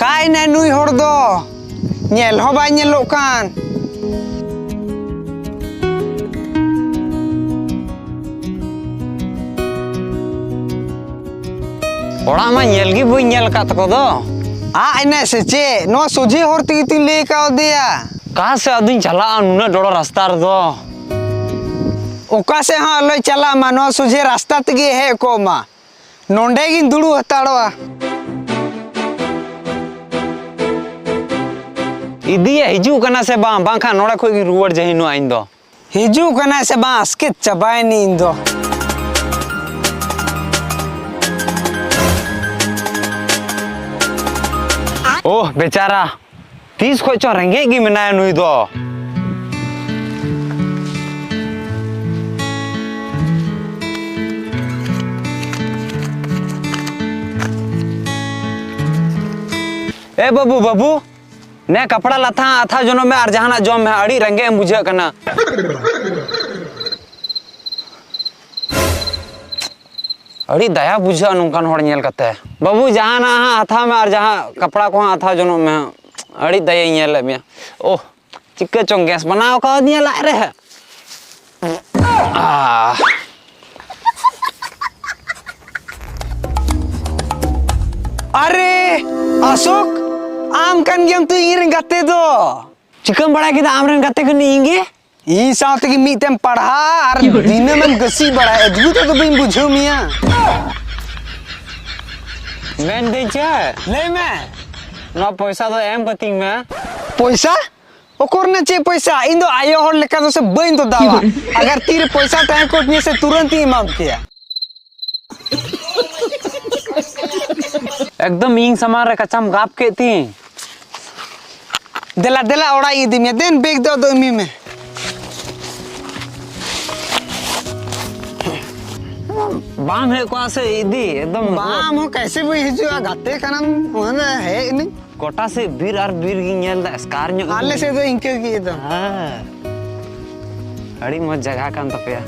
Kai na nui hor do. Nyel ho ba nyelok kan. Orang mah nyel gi bui nyel kat ko do. Ina sece, no soje hor ti le ka dia. Kah se aduin chala nuna dodo rasta do. Oka se ha loi chala ma no soje rasta tege he ko ma. Nonde gin dulu hatadwa. Idiya hiju kana se bang khan nora khoi gi ruwar jahinu ain do. Hiju kana se bang asket chabai ni indo. Oh becara. Tis khoi cho renge gi menaya nui do. बाबू ने कपड़ा लथा अथा जोनो में और जहाना germ में अड़ी रंगे मुझे कना अड़ी दया बुझा नुकान होड़ नेल कते बाबू जहाना अथा में और जहां कपड़ा को अथा जोनो में अड़ी दया नेल में ओह चिक्के चोंग गैस बनाओ का दिया ला रे अरे अशोक आम kan game tu ingin gate do. Chicken बड़ा kita amren gate kan inge I saat ki mitem padha ar dina man gasi bada adbu to bain bujho mia. men de cha Le me. no पैसा तो M कतिंग में पैसा ओकर ने चे पैसा इndo आयो हर लेका तो से bain तो दावा अगर तीर पैसा टाइम कोट में से तुरंत ही मांग किया एकदम इंग सामान रे कचम गाप के ती देला देला ओड़ा इदी में देन बेग दो दो मी में बाम है को से इदी एकदम बाम हो कैसे भी हिजुआ गाते कनम मन है नहीं कोटा से बीर और बीर की नेल दा स्कार न्यो आले से तो इनके की एकदम हां अड़ी मत जगह कान तपया